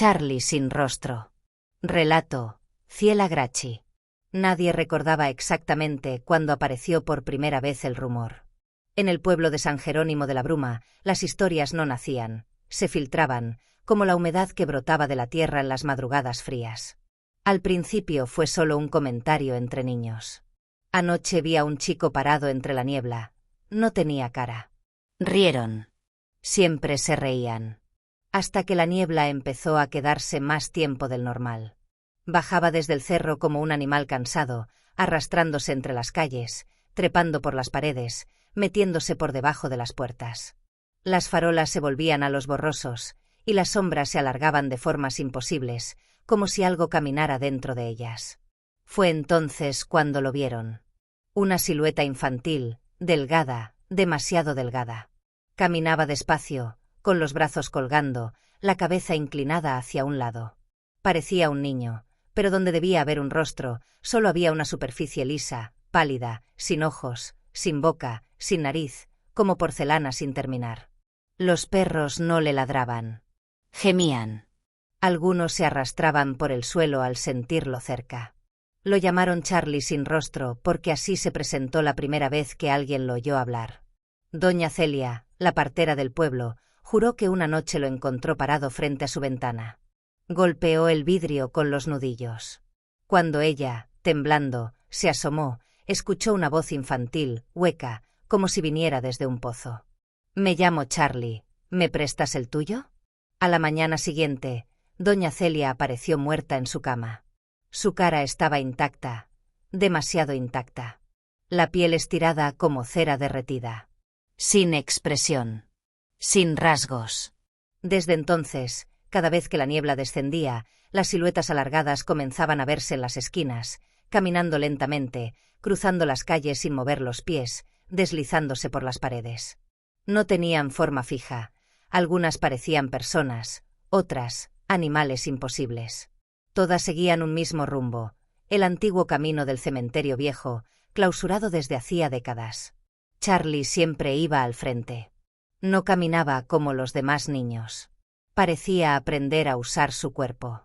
Charlie sin rostro. Relato, Ciela Gracchi. Nadie recordaba exactamente cuándo apareció por primera vez el rumor. En el pueblo de San Jerónimo de la Bruma, las historias no nacían, se filtraban, como la humedad que brotaba de la tierra en las madrugadas frías. Al principio fue solo un comentario entre niños. Anoche vi a un chico parado entre la niebla. No tenía cara. Rieron. Siempre se reían. Hasta que la niebla empezó a quedarse más tiempo del normal. Bajaba desde el cerro como un animal cansado, arrastrándose entre las calles, trepando por las paredes, metiéndose por debajo de las puertas. Las farolas se volvían a los borrosos, y las sombras se alargaban de formas imposibles, como si algo caminara dentro de ellas. Fue entonces cuando lo vieron. Una silueta infantil, delgada, demasiado delgada. Caminaba despacio, con los brazos colgando, la cabeza inclinada hacia un lado. Parecía un niño, pero donde debía haber un rostro, solo había una superficie lisa, pálida, sin ojos, sin boca, sin nariz, como porcelana sin terminar. Los perros no le ladraban. Gemían. Algunos se arrastraban por el suelo al sentirlo cerca. Lo llamaron Charlie sin rostro porque así se presentó la primera vez que alguien lo oyó hablar. Doña Celia, la partera del pueblo, juró que una noche lo encontró parado frente a su ventana. Golpeó el vidrio con los nudillos. Cuando ella, temblando, se asomó, escuchó una voz infantil, hueca, como si viniera desde un pozo. «Me llamo Charlie, ¿me prestas el tuyo?» A la mañana siguiente, doña Celia apareció muerta en su cama. Su cara estaba intacta, demasiado intacta. La piel estirada como cera derretida. Sin expresión. Sin rasgos. Desde entonces, cada vez que la niebla descendía, las siluetas alargadas comenzaban a verse en las esquinas, caminando lentamente, cruzando las calles sin mover los pies, deslizándose por las paredes. No tenían forma fija. Algunas parecían personas, otras, animales imposibles. Todas seguían un mismo rumbo, el antiguo camino del cementerio viejo, clausurado desde hacía décadas. Charlie siempre iba al frente. No caminaba como los demás niños. Parecía aprender a usar su cuerpo.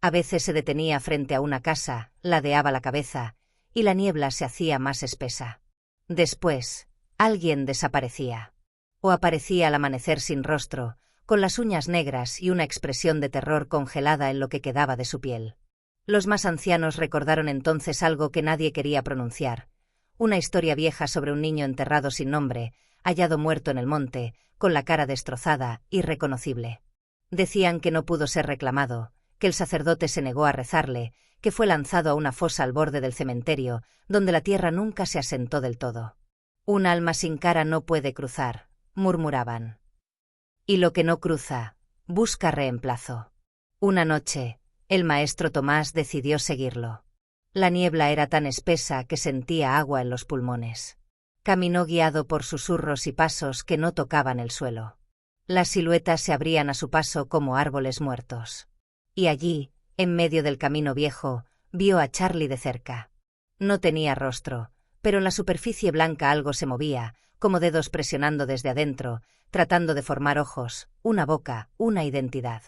A veces se detenía frente a una casa, ladeaba la cabeza, y la niebla se hacía más espesa. Después, alguien desaparecía. O aparecía al amanecer sin rostro, con las uñas negras y una expresión de terror congelada en lo que quedaba de su piel. Los más ancianos recordaron entonces algo que nadie quería pronunciar. Una historia vieja sobre un niño enterrado sin nombre, hallado muerto en el monte, con la cara destrozada, irreconocible. Decían que no pudo ser reclamado, que el sacerdote se negó a rezarle, que fue lanzado a una fosa al borde del cementerio, donde la tierra nunca se asentó del todo. Un alma sin cara no puede cruzar, murmuraban. Y lo que no cruza, busca reemplazo. Una noche, el maestro Tomás decidió seguirlo. La niebla era tan espesa que sentía agua en los pulmones. Caminó guiado por susurros y pasos que no tocaban el suelo. Las siluetas se abrían a su paso como árboles muertos. Y allí, en medio del camino viejo, vio a Charlie de cerca. No tenía rostro, pero en la superficie blanca algo se movía, como dedos presionando desde adentro, tratando de formar ojos, una boca, una identidad.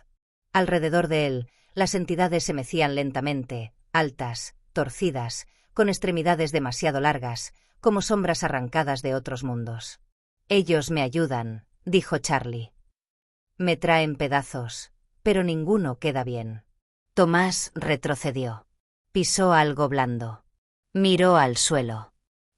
Alrededor de él, las entidades se mecían lentamente, altas, torcidas, con extremidades demasiado largas, como sombras arrancadas de otros mundos. «Ellos me ayudan», dijo Charlie. «Me traen pedazos, pero ninguno queda bien». Tomás retrocedió. Pisó algo blando. Miró al suelo.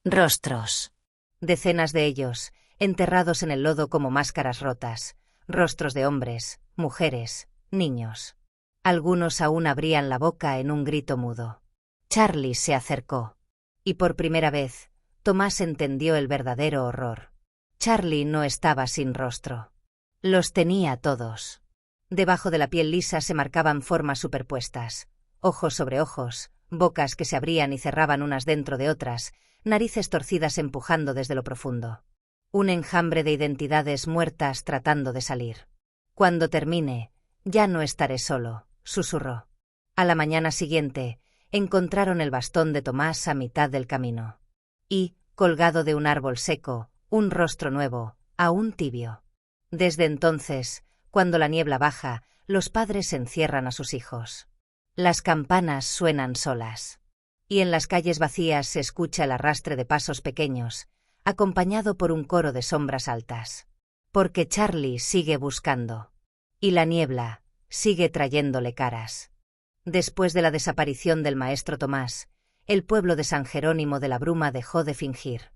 Rostros. Decenas de ellos, enterrados en el lodo como máscaras rotas, rostros de hombres, mujeres, niños. Algunos aún abrían la boca en un grito mudo. Charlie se acercó. Y por primera vez, Tomás entendió el verdadero horror. Charlie no estaba sin rostro. Los tenía todos. Debajo de la piel lisa se marcaban formas superpuestas, ojos sobre ojos, bocas que se abrían y cerraban unas dentro de otras, narices torcidas empujando desde lo profundo. Un enjambre de identidades muertas tratando de salir. «Cuando termine, ya no estaré solo», susurró. A la mañana siguiente, encontraron el bastón de Tomás a mitad del camino. Y, colgado de un árbol seco, un rostro nuevo, aún tibio. Desde entonces, cuando la niebla baja, los padres encierran a sus hijos. Las campanas suenan solas. Y en las calles vacías se escucha el arrastre de pasos pequeños, acompañado por un coro de sombras altas. Porque Charlie sigue buscando. Y la niebla sigue trayéndole caras. Después de la desaparición del maestro Tomás, el pueblo de San Jerónimo de la Bruma dejó de fingir.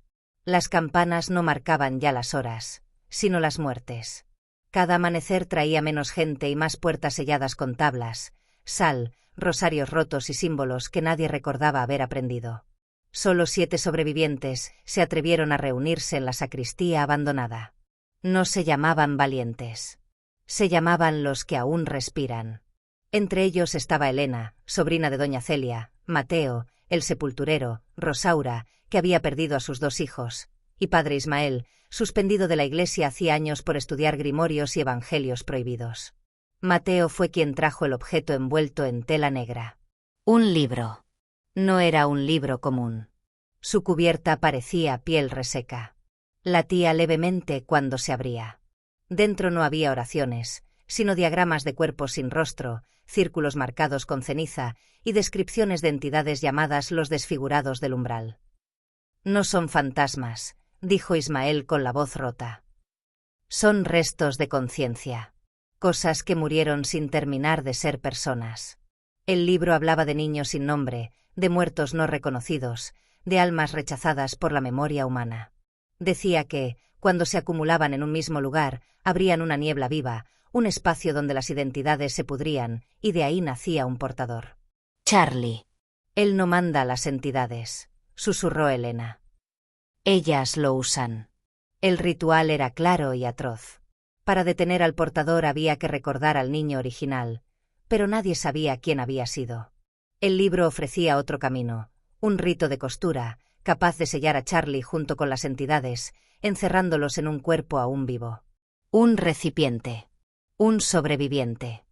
Las campanas no marcaban ya las horas, sino las muertes. Cada amanecer traía menos gente y más puertas selladas con tablas, sal, rosarios rotos y símbolos que nadie recordaba haber aprendido. Solo 7 sobrevivientes se atrevieron a reunirse en la sacristía abandonada. No se llamaban valientes. Se llamaban los que aún respiran. Entre ellos estaba Elena, sobrina de doña Celia, Mateo, el sepulturero, Rosaura, que había perdido a sus 2 hijos, y padre Ismael, suspendido de la iglesia hacía años por estudiar grimorios y evangelios prohibidos. Mateo fue quien trajo el objeto envuelto en tela negra. Un libro. No era un libro común. Su cubierta parecía piel reseca. Latía levemente cuando se abría. Dentro no había oraciones, sino diagramas de cuerpos sin rostro, círculos marcados con ceniza y descripciones de entidades llamadas los desfigurados del umbral. No son fantasmas, dijo Ismael con la voz rota. Son restos de conciencia. Cosas que murieron sin terminar de ser personas. El libro hablaba de niños sin nombre, de muertos no reconocidos, de almas rechazadas por la memoria humana. Decía que, cuando se acumulaban en un mismo lugar, abrían una niebla viva, un espacio donde las identidades se pudrían, y de ahí nacía un portador. Charlie. Él no manda a las entidades, susurró Elena. Ellas lo usan. El ritual era claro y atroz. Para detener al portador había que recordar al niño original, pero nadie sabía quién había sido. El libro ofrecía otro camino, un rito de costura, capaz de sellar a Charlie junto con las entidades, encerrándolos en un cuerpo aún vivo. Un recipiente. Un sobreviviente.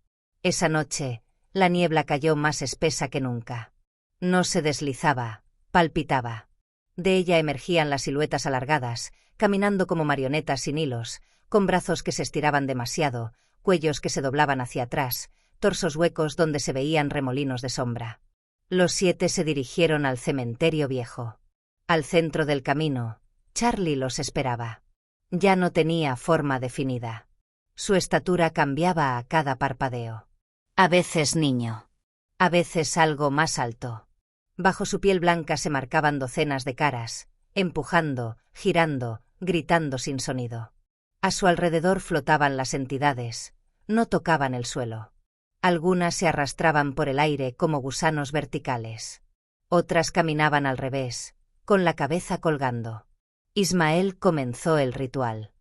Esa noche, la niebla cayó más espesa que nunca. No se deslizaba, palpitaba. De ella emergían las siluetas alargadas, caminando como marionetas sin hilos, con brazos que se estiraban demasiado, cuellos que se doblaban hacia atrás, torsos huecos donde se veían remolinos de sombra. Los 7 se dirigieron al cementerio viejo. Al centro del camino, Charlie los esperaba. Ya no tenía forma definida. Su estatura cambiaba a cada parpadeo. A veces niño. A veces algo más alto. Bajo su piel blanca se marcaban docenas de caras, empujando, girando, gritando sin sonido. A su alrededor flotaban las entidades, no tocaban el suelo. Algunas se arrastraban por el aire como gusanos verticales. Otras caminaban al revés, con la cabeza colgando. Ismael comenzó el ritual.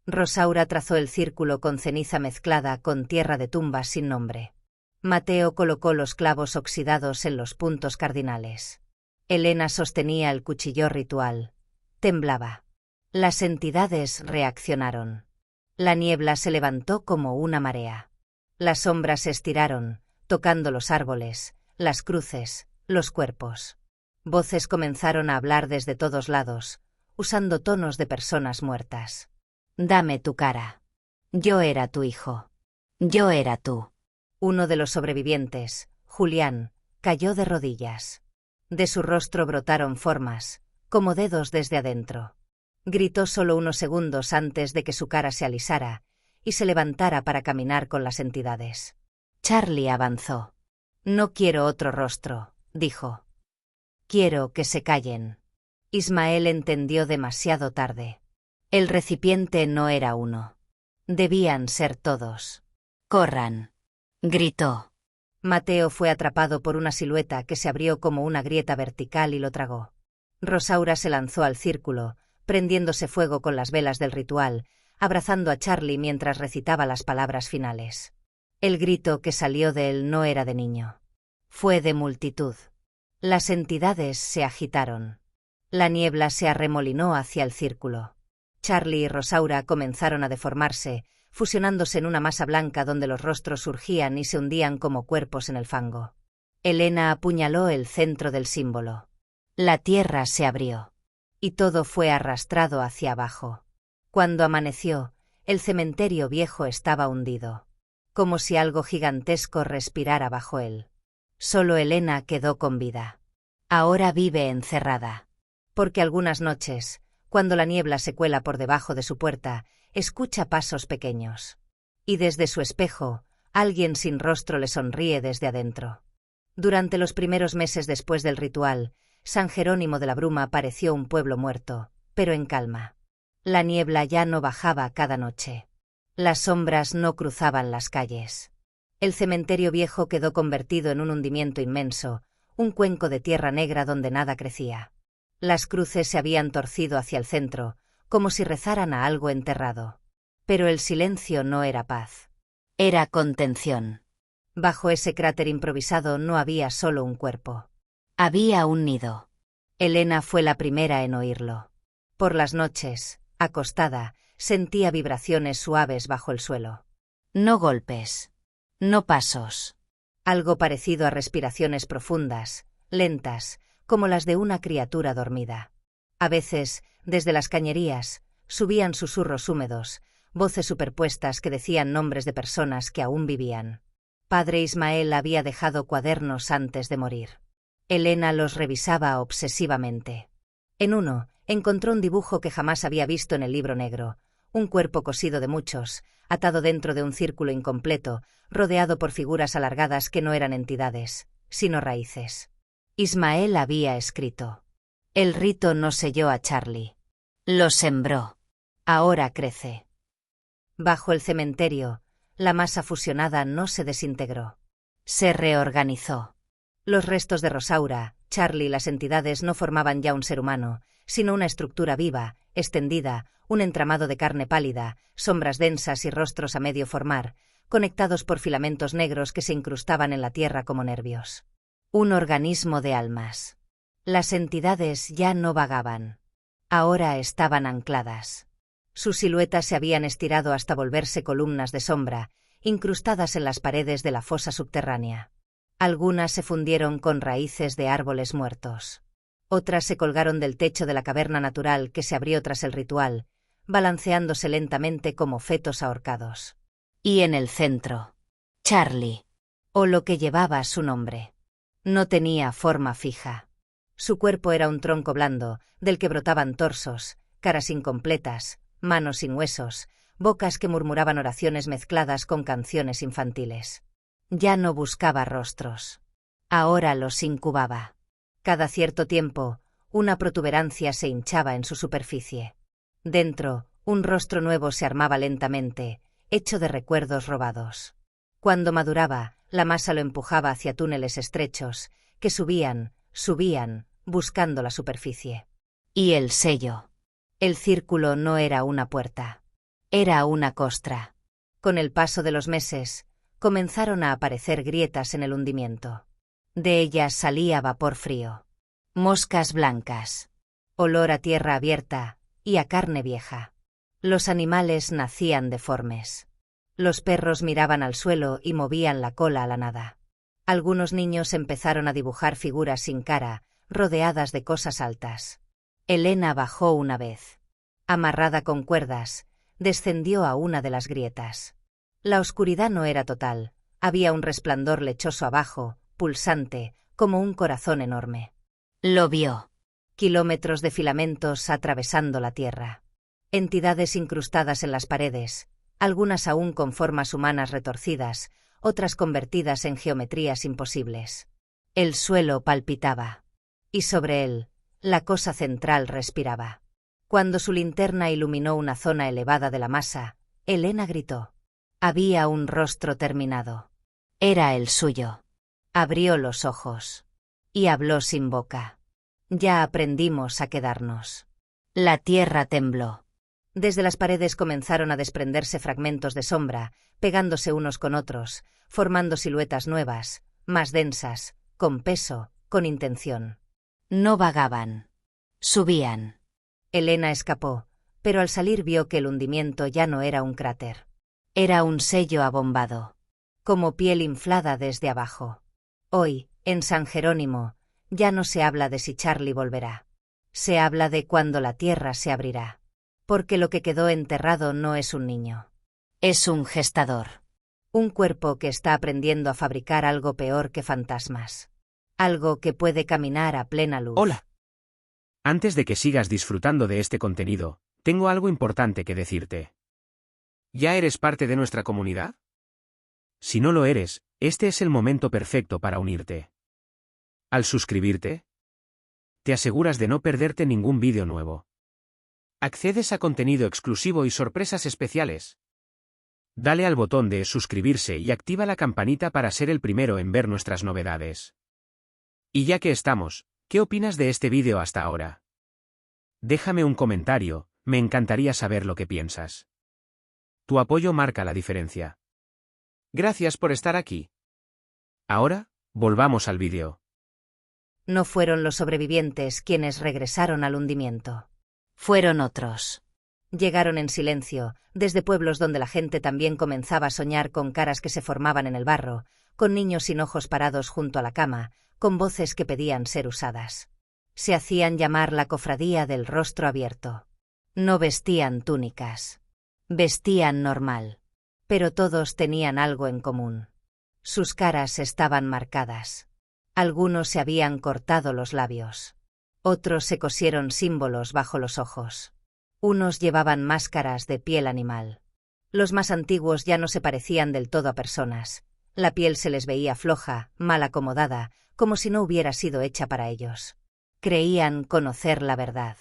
Rosaura trazó el círculo con ceniza mezclada con tierra de tumbas sin nombre. Mateo colocó los clavos oxidados en los puntos cardinales. Elena sostenía el cuchillo ritual. Temblaba. Las entidades reaccionaron. La niebla se levantó como una marea. Las sombras se estiraron, tocando los árboles, las cruces, los cuerpos. Voces comenzaron a hablar desde todos lados, usando tonos de personas muertas. Dame tu cara. Yo era tu hijo. Yo era tú. Uno de los sobrevivientes, Julián, cayó de rodillas. De su rostro brotaron formas, como dedos desde adentro. Gritó solo unos segundos antes de que su cara se alisara y se levantara para caminar con las entidades. Charlie avanzó. No quiero otro rostro, dijo. Quiero que se callen. Ismael entendió demasiado tarde. El recipiente no era uno. Debían ser todos. Corran. Gritó. Mateo fue atrapado por una silueta que se abrió como una grieta vertical y lo tragó. Rosaura se lanzó al círculo, prendiéndose fuego con las velas del ritual, abrazando a Charlie mientras recitaba las palabras finales. El grito que salió de él no era de niño. Fue de multitud. Las entidades se agitaron. La niebla se arremolinó hacia el círculo. Charlie y Rosaura comenzaron a deformarse, fusionándose en una masa blanca donde los rostros surgían y se hundían como cuerpos en el fango. Elena apuñaló el centro del símbolo. La tierra se abrió. Y todo fue arrastrado hacia abajo. Cuando amaneció, el cementerio viejo estaba hundido. como si algo gigantesco respirara bajo él. Solo Elena quedó con vida. Ahora vive encerrada. Porque algunas noches, cuando la niebla se cuela por debajo de su puerta, escucha pasos pequeños. Y desde su espejo, alguien sin rostro le sonríe desde adentro. Durante los primeros meses después del ritual, San Jerónimo de la Bruma pareció un pueblo muerto, pero en calma. La niebla ya no bajaba cada noche. Las sombras no cruzaban las calles. El cementerio viejo quedó convertido en un hundimiento inmenso, un cuenco de tierra negra donde nada crecía. Las cruces se habían torcido hacia el centro, como si rezaran a algo enterrado. Pero el silencio no era paz. Era contención. Bajo ese cráter improvisado no había solo un cuerpo. Había un nido. Elena fue la primera en oírlo. Por las noches, acostada, sentía vibraciones suaves bajo el suelo. No golpes. No pasos. Algo parecido a respiraciones profundas, lentas, como las de una criatura dormida. A veces, desde las cañerías, subían susurros húmedos, voces superpuestas que decían nombres de personas que aún vivían. Padre Ismael había dejado cuadernos antes de morir. Elena los revisaba obsesivamente. En uno, encontró un dibujo que jamás había visto en el libro negro, un cuerpo cosido de muchos, atado dentro de un círculo incompleto, rodeado por figuras alargadas que no eran entidades, sino raíces. Ismael había escrito: el rito no selló a Charlie. Lo sembró. Ahora crece. Bajo el cementerio, la masa fusionada no se desintegró. Se reorganizó. Los restos de Rosaura, Charlie y las entidades no formaban ya un ser humano, sino una estructura viva, extendida, un entramado de carne pálida, sombras densas y rostros a medio formar, conectados por filamentos negros que se incrustaban en la tierra como nervios. Un organismo de almas. Las entidades ya no vagaban. Ahora estaban ancladas. Sus siluetas se habían estirado hasta volverse columnas de sombra, incrustadas en las paredes de la fosa subterránea. Algunas se fundieron con raíces de árboles muertos. Otras se colgaron del techo de la caverna natural que se abrió tras el ritual, balanceándose lentamente como fetos ahorcados. Y en el centro, Charlie, o lo que llevaba su nombre. No tenía forma fija. Su cuerpo era un tronco blando, del que brotaban torsos, caras incompletas, manos sin huesos, bocas que murmuraban oraciones mezcladas con canciones infantiles. Ya no buscaba rostros. Ahora los incubaba. Cada cierto tiempo, una protuberancia se hinchaba en su superficie. Dentro, un rostro nuevo se armaba lentamente, hecho de recuerdos robados. Cuando maduraba, la masa lo empujaba hacia túneles estrechos, que subían, buscando la superficie. Y el sello. El círculo no era una puerta. Era una costra. Con el paso de los meses, comenzaron a aparecer grietas en el hundimiento. De ellas salía vapor frío. Moscas blancas. Olor a tierra abierta y a carne vieja. Los animales nacían deformes. Los perros miraban al suelo y movían la cola a la nada. Algunos niños empezaron a dibujar figuras sin cara, rodeadas de cosas altas. Elena bajó una vez. Amarrada con cuerdas, descendió a una de las grietas. La oscuridad no era total, había un resplandor lechoso abajo, pulsante, como un corazón enorme. Lo vio. Kilómetros de filamentos atravesando la tierra. Entidades incrustadas en las paredes, algunas aún con formas humanas retorcidas, otras convertidas en geometrías imposibles. El suelo palpitaba. Y sobre él, la cosa central respiraba. Cuando su linterna iluminó una zona elevada de la masa, Elena gritó. Había un rostro terminado. Era el suyo. Abrió los ojos. Y habló sin boca. Ya aprendimos a quedarnos. La tierra tembló. Desde las paredes comenzaron a desprenderse fragmentos de sombra, pegándose unos con otros, formando siluetas nuevas, más densas, con peso, con intención. No vagaban. Subían. Elena escapó, pero al salir vio que el hundimiento ya no era un cráter. Era un sello abombado. Como piel inflada desde abajo. Hoy, en San Jerónimo, ya no se habla de si Charlie volverá. Se habla de cuando la tierra se abrirá. Porque lo que quedó enterrado no es un niño. Es un gestador. Un cuerpo que está aprendiendo a fabricar algo peor que fantasmas. Algo que puede caminar a plena luz. Hola. Antes de que sigas disfrutando de este contenido, tengo algo importante que decirte. ¿Ya eres parte de nuestra comunidad? Si no lo eres, este es el momento perfecto para unirte. Al suscribirte, te aseguras de no perderte ningún vídeo nuevo. Accedes a contenido exclusivo y sorpresas especiales. Dale al botón de suscribirse y activa la campanita para ser el primero en ver nuestras novedades. Y ya que estamos, ¿qué opinas de este vídeo hasta ahora? Déjame un comentario, me encantaría saber lo que piensas. Tu apoyo marca la diferencia. Gracias por estar aquí. Ahora, volvamos al vídeo. No fueron los sobrevivientes quienes regresaron al hundimiento. Fueron otros. Llegaron en silencio, desde pueblos donde la gente también comenzaba a soñar con caras que se formaban en el barro, con niños sin ojos parados junto a la cama, con voces que pedían ser usadas. Se hacían llamar la cofradía del rostro abierto. No vestían túnicas. Vestían normal. Pero todos tenían algo en común. Sus caras estaban marcadas. Algunos se habían cortado los labios. Otros se cosieron símbolos bajo los ojos. Unos llevaban máscaras de piel animal. Los más antiguos ya no se parecían del todo a personas. La piel se les veía floja, mal acomodada, como si no hubiera sido hecha para ellos. Creían conocer la verdad.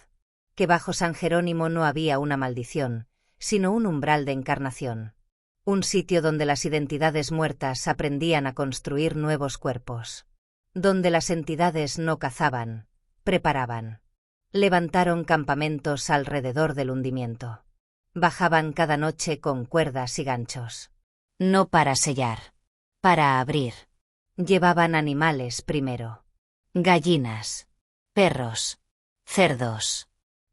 Que bajo San Jerónimo no había una maldición, sino un umbral de encarnación. Un sitio donde las identidades muertas aprendían a construir nuevos cuerpos. Donde las entidades no cazaban, preparaban. Levantaron campamentos alrededor del hundimiento. Bajaban cada noche con cuerdas y ganchos. No para sellar, para abrir. Llevaban animales primero. Gallinas, perros, cerdos.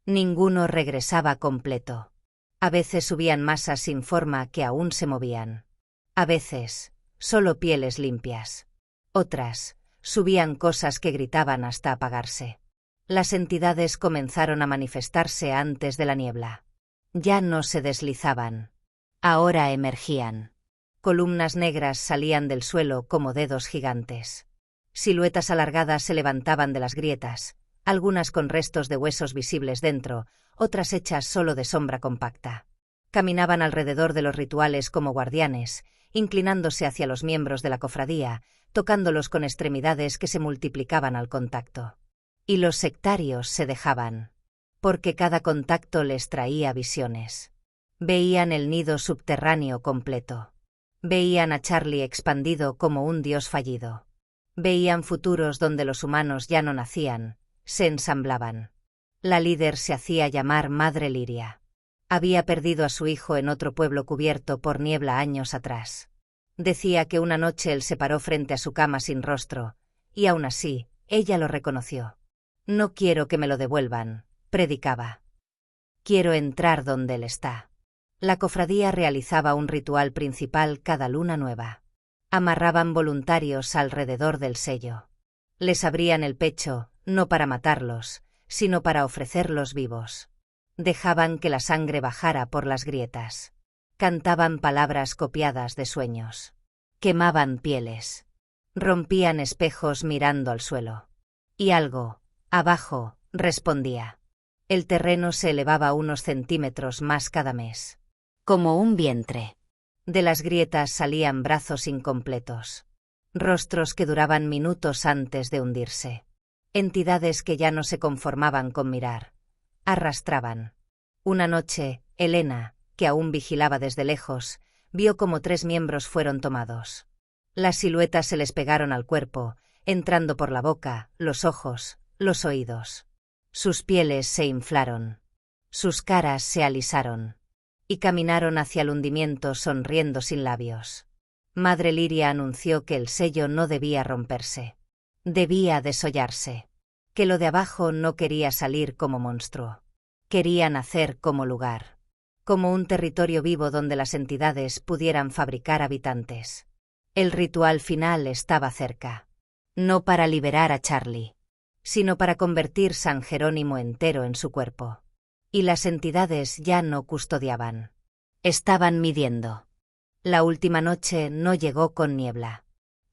Ninguno regresaba completo. A veces subían masas sin forma que aún se movían. A veces, solo pieles limpias. Otras, subían cosas que gritaban hasta apagarse. Las entidades comenzaron a manifestarse antes de la niebla. Ya no se deslizaban. Ahora emergían. Columnas negras salían del suelo como dedos gigantes. Siluetas alargadas se levantaban de las grietas, algunas con restos de huesos visibles dentro, otras hechas solo de sombra compacta. Caminaban alrededor de los rituales como guardianes, inclinándose hacia los miembros de la cofradía, tocándolos con extremidades que se multiplicaban al contacto. Y los sectarios se dejaban, porque cada contacto les traía visiones. Veían el nido subterráneo completo. Veían a Charlie expandido como un dios fallido. Veían futuros donde los humanos ya no nacían, se ensamblaban. La líder se hacía llamar Madre Liria. Había perdido a su hijo en otro pueblo cubierto por niebla años atrás. Decía que una noche él se paró frente a su cama sin rostro, y aún así, ella lo reconoció. No quiero que me lo devuelvan, predicaba. Quiero entrar donde él está. La cofradía realizaba un ritual principal cada luna nueva. Amarraban voluntarios alrededor del sello. Les abrían el pecho, no para matarlos, sino para ofrecerlos vivos. Dejaban que la sangre bajara por las grietas. Cantaban palabras copiadas de sueños. Quemaban pieles. Rompían espejos mirando al suelo. Y algo, abajo, respondía. El terreno se elevaba unos centímetros más cada mes. Como un vientre. De las grietas salían brazos incompletos. Rostros que duraban minutos antes de hundirse. Entidades que ya no se conformaban con mirar. Arrastraban. Una noche, Elena, que aún vigilaba desde lejos, vio como 3 miembros fueron tomados. Las siluetas se les pegaron al cuerpo, entrando por la boca, los ojos, los oídos. Sus pieles se inflaron. Sus caras se alisaron. Y caminaron hacia el hundimiento sonriendo sin labios. Madre Liria anunció que el sello no debía romperse. Debía desollarse. Que lo de abajo no quería salir como monstruo. Quería nacer como lugar. Como un territorio vivo donde las entidades pudieran fabricar habitantes. El ritual final estaba cerca. No para liberar a Charlie, sino para convertir San Jerónimo entero en su cuerpo. Y las entidades ya no custodiaban. Estaban midiendo. La última noche no llegó con niebla.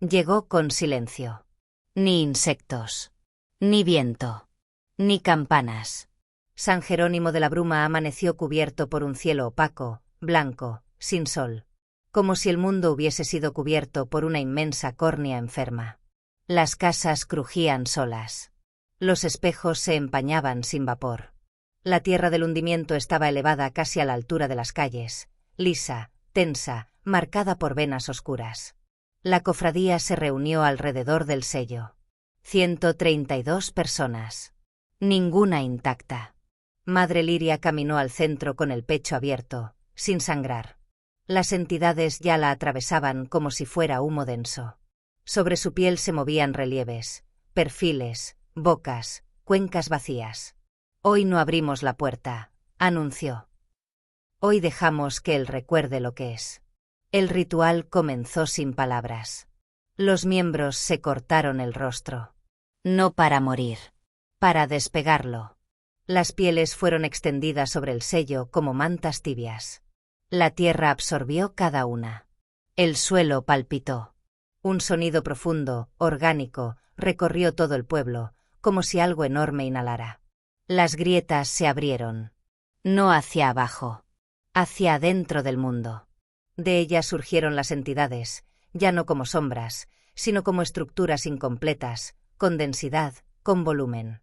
Llegó con silencio. Ni insectos. Ni viento. Ni campanas. San Jerónimo de la Bruma amaneció cubierto por un cielo opaco, blanco, sin sol. Como si el mundo hubiese sido cubierto por una inmensa córnea enferma. Las casas crujían solas. Los espejos se empañaban sin vapor. La tierra del hundimiento estaba elevada casi a la altura de las calles, lisa, tensa, marcada por venas oscuras. La cofradía se reunió alrededor del sello. 132 personas. Ninguna intacta. Madre Liria caminó al centro con el pecho abierto, sin sangrar. Las entidades ya la atravesaban como si fuera humo denso. Sobre su piel se movían relieves, perfiles, bocas, cuencas vacías. Hoy no abrimos la puerta, anunció. Hoy dejamos que él recuerde lo que es. El ritual comenzó sin palabras. Los miembros se cortaron el rostro. No para morir, para despegarlo. Las pieles fueron extendidas sobre el sello como mantas tibias. La tierra absorbió cada una. El suelo palpitó. Un sonido profundo, orgánico, recorrió todo el pueblo, como si algo enorme inhalara. Las grietas se abrieron. No hacia abajo, hacia adentro del mundo. De ellas surgieron las entidades, ya no como sombras, sino como estructuras incompletas, con densidad, con volumen.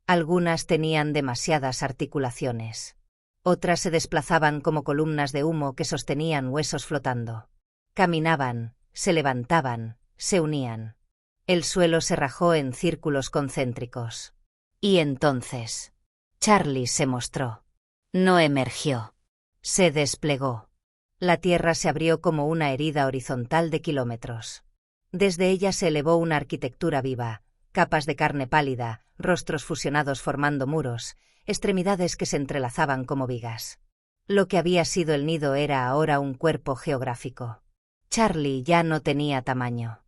Algunas tenían demasiadas articulaciones. Otras se desplazaban como columnas de humo que sostenían huesos flotando. Caminaban, se levantaban, se unían. El suelo se rajó en círculos concéntricos. Y entonces, Charlie se mostró. No emergió. Se desplegó. La tierra se abrió como una herida horizontal de kilómetros. Desde ella se elevó una arquitectura viva, capas de carne pálida, rostros fusionados formando muros, extremidades que se entrelazaban como vigas. Lo que había sido el nido era ahora un cuerpo geográfico. Charlie ya no tenía tamaño.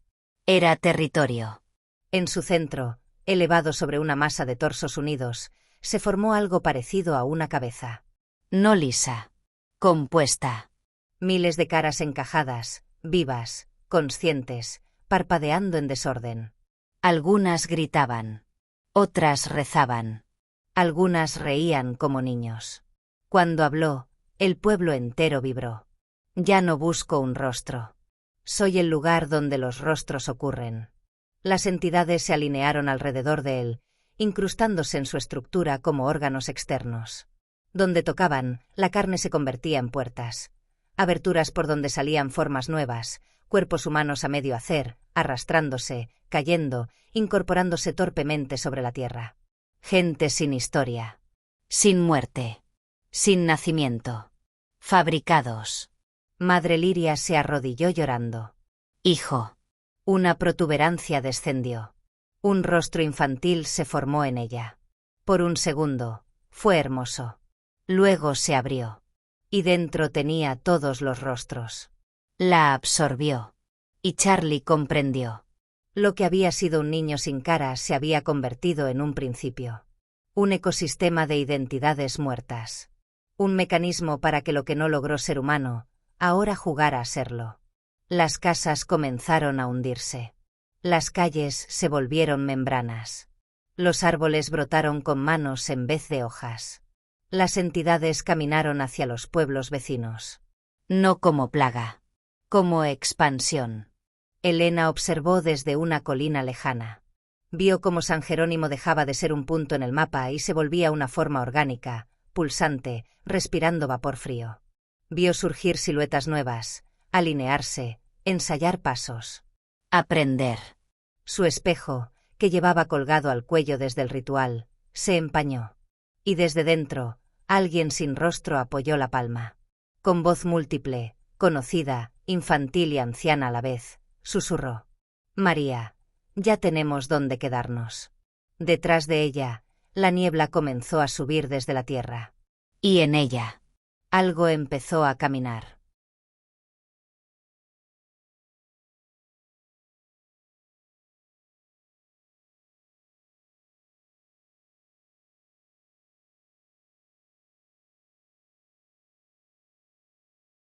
Era territorio. En su centro, elevado sobre una masa de torsos unidos, se formó algo parecido a una cabeza. No lisa. Compuesta. Miles de caras encajadas, vivas, conscientes, parpadeando en desorden. Algunas gritaban. Otras rezaban. Algunas reían como niños. Cuando habló, el pueblo entero vibró. Ya no busco un rostro. Soy el lugar donde los rostros ocurren. Las entidades se alinearon alrededor de él, incrustándose en su estructura como órganos externos. Donde tocaban, la carne se convertía en puertas. Aberturas por donde salían formas nuevas, cuerpos humanos a medio hacer, arrastrándose, cayendo, incorporándose torpemente sobre la tierra. Gente sin historia. Sin muerte. Sin nacimiento. Fabricados. Madre Liria se arrodilló llorando. Hijo. Una protuberancia descendió. Un rostro infantil se formó en ella. Por un segundo, fue hermoso. Luego se abrió. Y dentro tenía todos los rostros. La absorbió. Y Charlie comprendió. Lo que había sido un niño sin cara se había convertido en un principio. Un ecosistema de identidades muertas. Un mecanismo para que lo que no logró ser humano, ahora jugara a serlo. Las casas comenzaron a hundirse. Las calles se volvieron membranas. Los árboles brotaron con manos en vez de hojas. Las entidades caminaron hacia los pueblos vecinos. No como plaga. Como expansión. Elena observó desde una colina lejana. Vio cómo San Jerónimo dejaba de ser un punto en el mapa y se volvía una forma orgánica, pulsante, respirando vapor frío. Vio surgir siluetas nuevas, alinearse, ensayar pasos. Aprender. Su espejo, que llevaba colgado al cuello desde el ritual, se empañó. Y desde dentro, alguien sin rostro apoyó la palma. Con voz múltiple, conocida, infantil y anciana a la vez, susurró. María, ya tenemos dónde quedarnos. Detrás de ella, la niebla comenzó a subir desde la tierra. Y en ella, algo empezó a caminar.